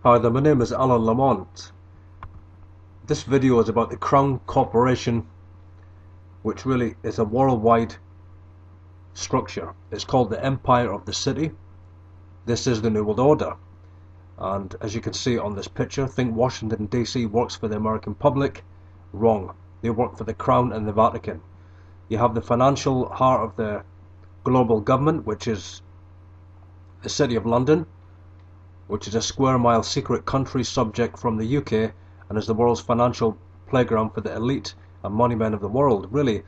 Hi there, my name is Alan Lamont. This video is about the Crown Corporation, which really is a worldwide structure. It's called the Empire of the City. This is the New World Order. And as you can see on this picture, think Washington DC works for the American public. Wrong. They work for the Crown and the Vatican. You have the financial heart of the global government, which is the City of London, which is a square mile secret country subject from the UK and is the world's financial playground for the elite and money men of the world. Really,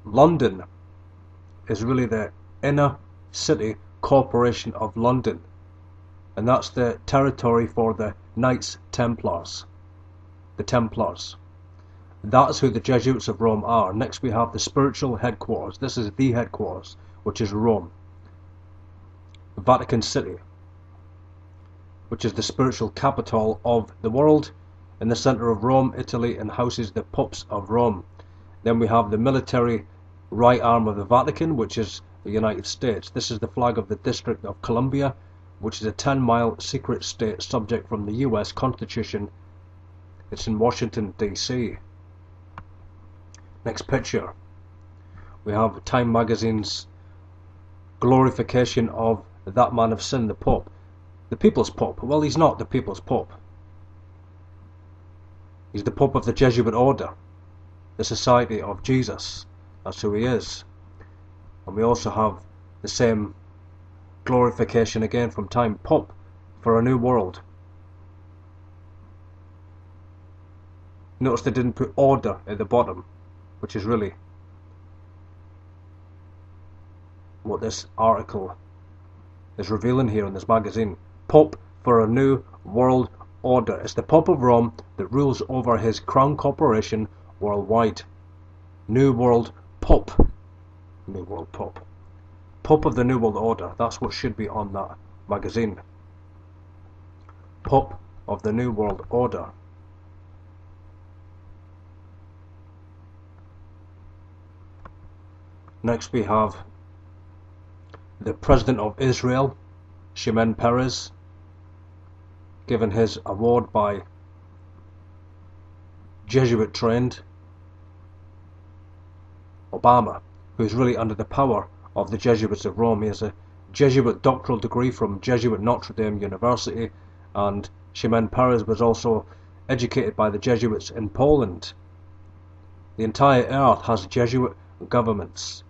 London is really the inner city corporation of London, and that's the territory for the Knights Templars, the Templars. That's who the Jesuits of Rome are. Next we have the spiritual headquarters. This is the headquarters, which is Rome, Vatican City, which is the spiritual capital of the world, in the center of Rome, Italy, and houses the popes of Rome. Then we have the military right arm of the Vatican, which is the United States. This is the flag of the District of Columbia, which is a 10-mile secret state subject from the US Constitution. It's in Washington DC. Next picture, we have Time magazine's glorification of that man of sin, the Pope. The People's Pope. Well, he's not the People's Pope. He's the Pope of the Jesuit Order, the Society of Jesus. That's who he is. And we also have the same glorification again from Time, Pope for a new world. Notice they didn't put order at the bottom, which is really what this article is revealing here in this magazine. Pope for a new world order. It's the Pope of Rome that rules over his crown corporation worldwide. New World Pope. New World Pope. Pope of the New World Order. That's what should be on that magazine. Pope of the New World Order. Next we have the President of Israel, Edmond Paris, given his award by Jesuit trained Obama, who's really under the power of the Jesuits of Rome. He has a Jesuit doctoral degree from Jesuit Notre Dame University, and Edmond Paris was also educated by the Jesuits in Poland. The entire earth has Jesuit governments,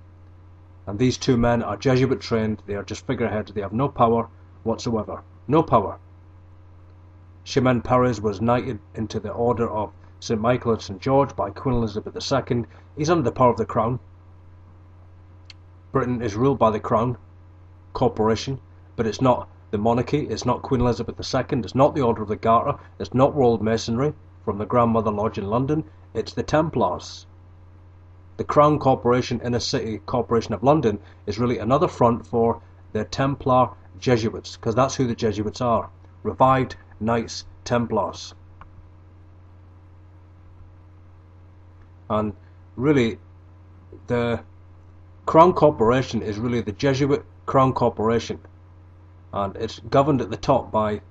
and these two men are Jesuit trained. They are just figureheads. They have no power whatsoever. No power. Edmond Paris was knighted into the Order of St. Michael and St. George by Queen Elizabeth II. He's under the power of the Crown. Britain is ruled by the Crown Corporation, but it's not the monarchy, it's not Queen Elizabeth II, it's not the Order of the Garter, it's not World Masonry from the Grandmother Lodge in London, it's the Templars. The Crown Corporation Inner City Corporation of London is really another front for the Templar Jesuits, because that's who the Jesuits are. Revived Knights Templars. And really, the Crown Corporation is really the Jesuit Crown Corporation, and it's governed at the top by,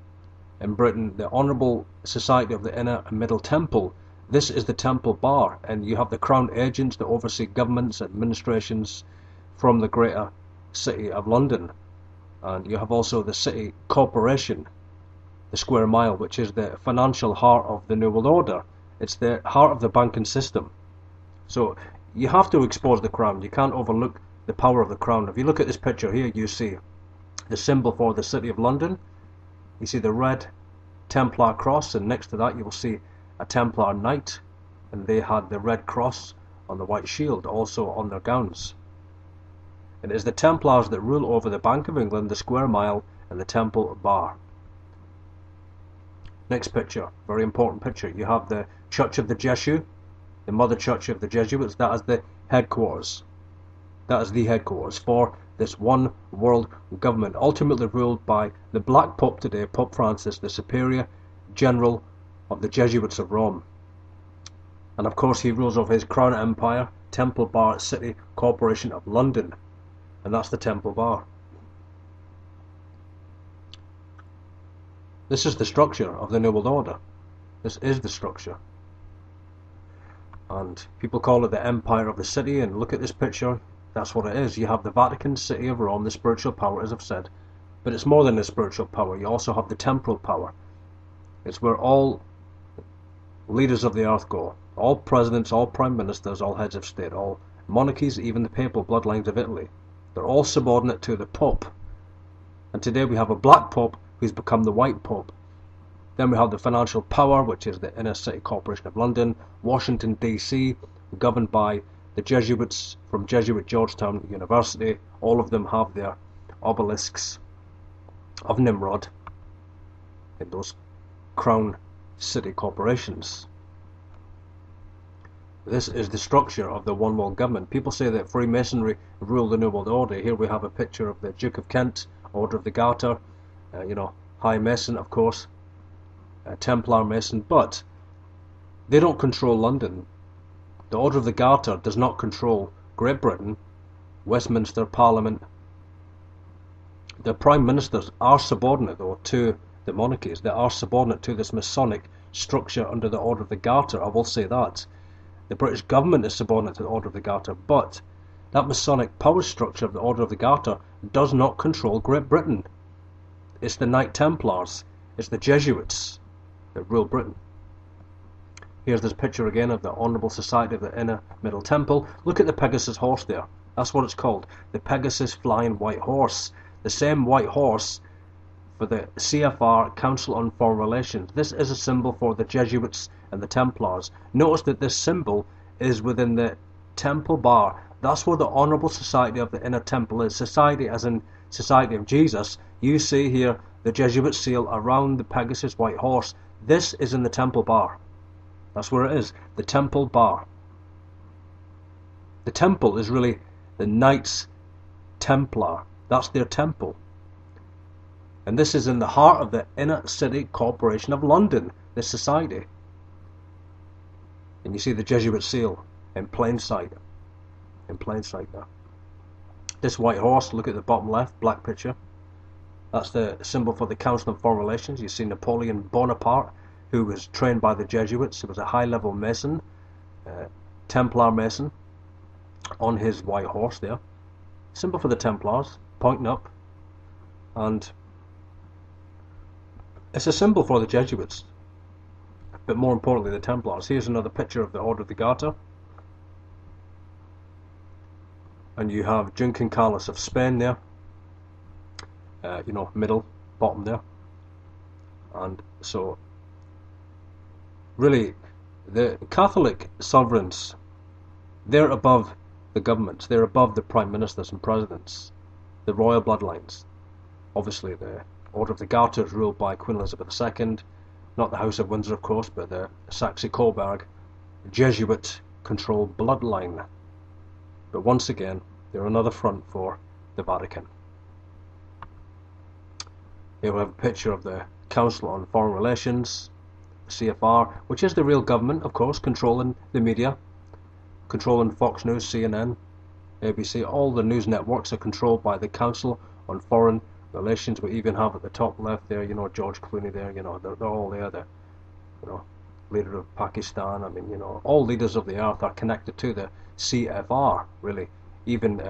in Britain, the Honourable Society of the Inner and Middle Temple. This is the Temple Bar, and you have the Crown agents that oversee governments and administrations from the greater city of London. And you have also the City Corporation, the square mile, which is the financial heart of the New World Order. It's the heart of the banking system. So you have to expose the Crown. You can't overlook the power of the Crown. If you look at this picture here, you see the symbol for the City of London. You see the red Templar cross, and next to that you will see a Templar knight, and they had the red cross on the white shield also on their gowns. It is the Templars that rule over the Bank of England, the Square Mile, and the Temple Bar. Next picture, very important picture. You have the Church of the Jesuit, the Mother Church of the Jesuits. That is the headquarters. That is the headquarters for this one world government, ultimately ruled by the Black Pope today, Pope Francis, the Superior General of the Jesuits of Rome. And of course he rules over his Crown Empire, Temple Bar City Corporation of London, and that's the Temple Bar. This is the structure of the New World Order. This is the structure. And people call it the Empire of the City, and look at this picture. That's what it is. You have the Vatican, City of Rome, the spiritual power, as I've said. But it's more than the spiritual power. You also have the temporal power. It's where all leaders of the earth go. All presidents, all prime ministers, all heads of state, all monarchies, even the papal bloodlines of Italy. They're all subordinate to the Pope. And today we have a black Pope who's become the white Pope. Then we have the financial power, which is the Inner City Corporation of London, Washington, D.C., governed by the Jesuits from Jesuit Georgetown University. All of them have their obelisks of Nimrod in those crown city corporations. This is the structure of the one world government. People say that Freemasonry ruled the New World Order. Here we have a picture of the Duke of Kent, Order of the Garter, High Mason, of course, Templar Mason, but they don't control London. The Order of the Garter does not control Great Britain, Westminster, Parliament. The Prime Ministers are subordinate, though, to the monarchies. They are subordinate to this Masonic structure under the Order of the Garter, I will say that. The British government is subordinate to the Order of the Garter, but that Masonic power structure of the Order of the Garter does not control Great Britain. It's the Knight Templars, it's the Jesuits that rule Britain. Here's this picture again of the Honourable Society of the Inner Middle Temple. Look at the Pegasus horse there. That's what it's called. The Pegasus Flying White Horse. The same white horse for the CFR, Council on Foreign Relations. This is a symbol for the Jesuits and the Templars. Notice that this symbol is within the temple bar. That's where the Honourable Society of the Inner Temple is. Society as in Society of Jesus. You see here the Jesuit seal around the Pegasus white horse. This is in the temple bar. That's where it is, the temple bar. The temple is really the Knights Templar. That's their temple. And this is in the heart of the Inner City Corporation of London, this society. And you see the Jesuit seal in plain sight. In plain sight there. This white horse, look at the bottom left, black picture. That's the symbol for the Council on Foreign Relations. You see Napoleon Bonaparte, who was trained by the Jesuits. He was a high-level Mason, Templar Mason, on his white horse there. Symbol for the Templars, pointing up. And it's a symbol for the Jesuits, but more importantly the Templars. Here's another picture of the Order of the Garter. And you have Juncan Carlos of Spain there. Middle, bottom there. And so, really, the Catholic sovereigns, they're above the governments, they're above the prime ministers and presidents, the royal bloodlines. Obviously, the Order of the Garter is ruled by Queen Elizabeth II, not the House of Windsor, of course, but the Saxe-Coburg Jesuit-controlled bloodline. But once again, they're another front for the Vatican. Here we have a picture of the Council on Foreign Relations, CFR, which is the real government, of course, controlling the media, controlling Fox News, CNN, ABC. All the news networks are controlled by the Council on Foreign Relations. We even have at the top left there, George Clooney there, they're all there, the leader of Pakistan. I mean, all leaders of the earth are connected to the CFR, really. Even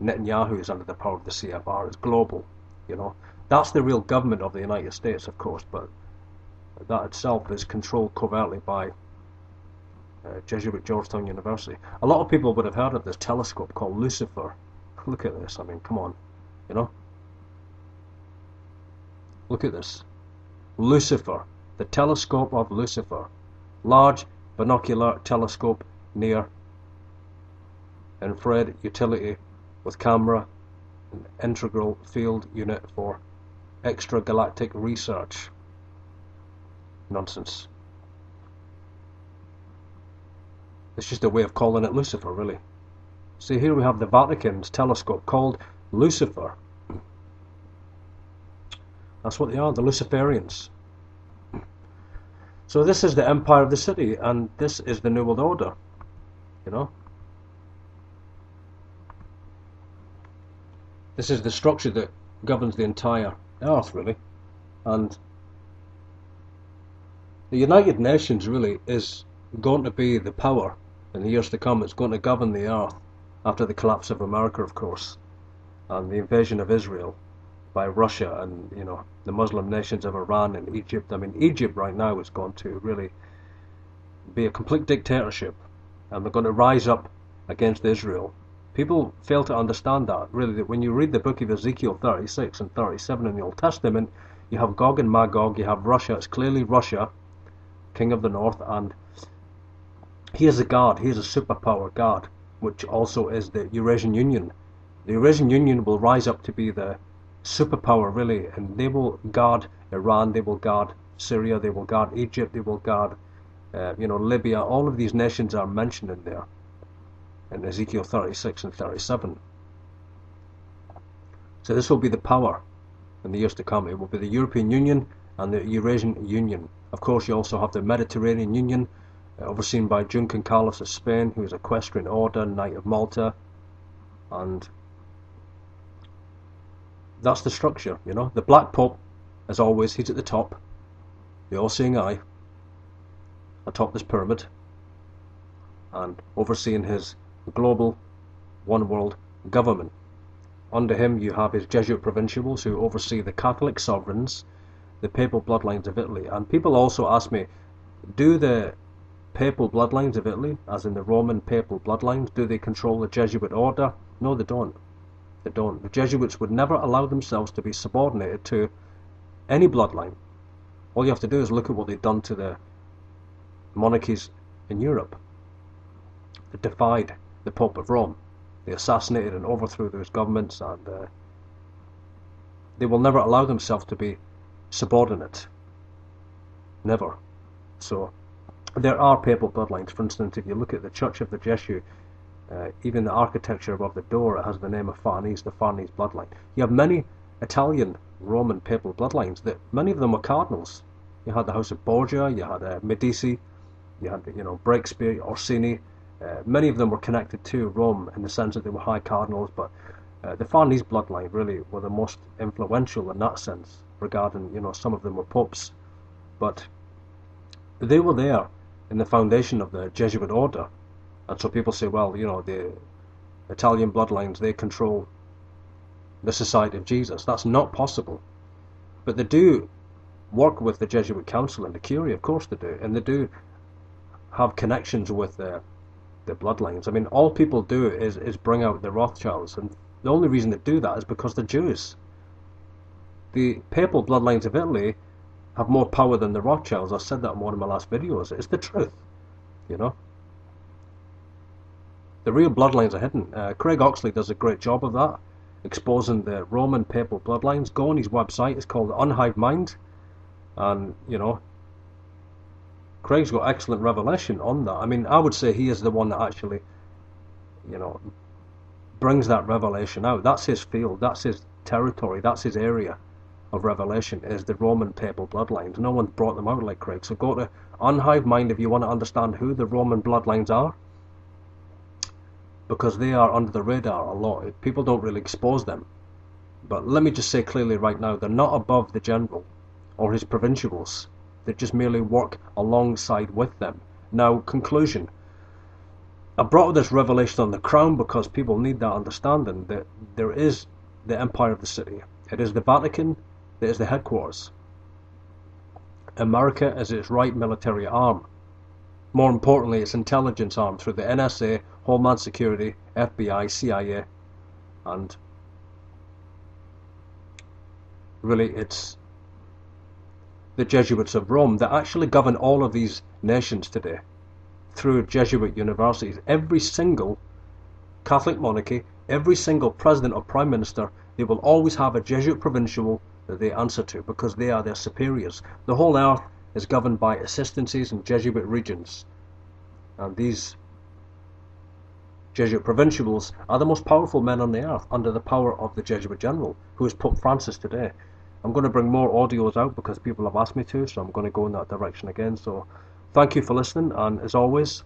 Netanyahu is under the power of the CFR. It's global, That's the real government of the United States, of course, but that itself is controlled covertly by Jesuit Georgetown University. A lot of people would have heard of this telescope called Lucifer. Look at this, I mean, come on, Look at this. Lucifer, the telescope of Lucifer. Large binocular telescope near infrared utility with camera and integral field unit for extragalactic research. Nonsense. It's just a way of calling it Lucifer, really. See, here we have the Vatican's telescope called Lucifer. That's what they are, the Luciferians. So this is the Empire of the City, and this is the New World Order, This is the structure that governs the entire earth, really. And the United Nations really is going to be the power in the years to come. It's going to govern the earth after the collapse of America, of course, and the invasion of Israel by Russia and, you know, the Muslim nations of Iran and Egypt. I mean, Egypt right now is going to really be a complete dictatorship, and they're going to rise up against Israel. People fail to understand that, really, that when you read the book of Ezekiel 36 and 37 in the Old Testament, you have Gog and Magog, you have Russia. It's clearly Russia, king of the north, and he is a god, he is a superpower god, which also is the Eurasian Union. The Eurasian Union will rise up to be the superpower, really, and they will guard Iran, they will guard Syria, they will guard Egypt, they will guard Libya. All of these nations are mentioned in there, in Ezekiel 36 and 37. So this will be the power in the years to come. It will be the European Union and the Eurasian Union. Of course, you also have the Mediterranean Union, overseen by Juncan Carlos of Spain, who is Equestrian Order, Knight of Malta, and that's the structure, you know. The Black Pope, as always, he's at the top, the all-seeing eye, atop this pyramid, and overseeing his global one world government. Under him you have his Jesuit provincials, who oversee the Catholic sovereigns, the papal bloodlines of Italy. And people also ask me, do the papal bloodlines of Italy, as in the Roman papal bloodlines, do they control the Jesuit order? No, they don't. They don't. The Jesuits would never allow themselves to be subordinated to any bloodline. All you have to do is look at what they've done to the monarchies in Europe. They defied the Pope of Rome. They assassinated and overthrew those governments, and they will never allow themselves to be subordinate. Never. So there are papal bloodlines. For instance, if you look at the Church of the Jesuit, even the architecture above the door, it has the name of Farnese, the Farnese bloodline. You have many Italian Roman papal bloodlines that many of them were cardinals. You had the House of Borgia, you had Medici, you had Breakspear, Orsini. Many of them were connected to Rome in the sense that they were high cardinals, but the Farnese bloodline really were the most influential in that sense, regarding, some of them were popes. But they were there in the foundation of the Jesuit order. And so people say, well, the Italian bloodlines, they control the Society of Jesus. That's not possible. But they do work with the Jesuit Council and the Curie, of course they do, and they do have connections with the bloodlines. I mean, all people do is bring out the Rothschilds, and the only reason they do that is because they're Jews. The papal bloodlines of Italy have more power than the Rothschilds. I said that in one of my last videos. It's the truth, The real bloodlines are hidden. Craig Oxley does a great job of that, exposing the Roman papal bloodlines. Go on his website, it's called Unhived Mind, and Craig's got excellent revelation on that. I mean, I would say he is the one that actually, brings that revelation out. That's his field, that's his territory, that's his area of revelation, is the Roman papal bloodlines. No one's brought them out like Craig. So go to Unhived Mind if you want to understand who the Roman bloodlines are, because they are under the radar a lot. People don't really expose them. But let me just say clearly right now, they're not above the general or his provincials. They just merely work alongside with them. Now, conclusion. I brought this revelation on the crown because people need that understanding that there is the empire of the city. It is the Vatican that is the headquarters. America is its right military arm. More importantly, its intelligence arm through the NSA, Homeland Security, FBI, CIA, and really it's the Jesuits of Rome that actually govern all of these nations today through Jesuit universities. Every single Catholic monarchy, every single president or prime minister, they will always have a Jesuit provincial that they answer to, because they are their superiors. The whole earth is governed by assistancies and Jesuit regions, and these Jesuit provincials are the most powerful men on the earth, under the power of the Jesuit general, who is Pope Francis today. I'm going to bring more audios out because people have asked me to, so I'm going to go in that direction again. So thank you for listening, and as always,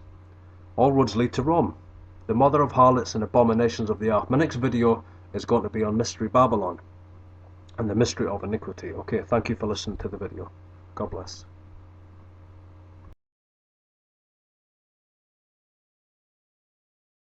all roads lead to Rome, the mother of harlots and abominations of the earth. My next video is going to be on Mystery Babylon. and the mystery of iniquity. Okay, thank you for listening to the video. God bless.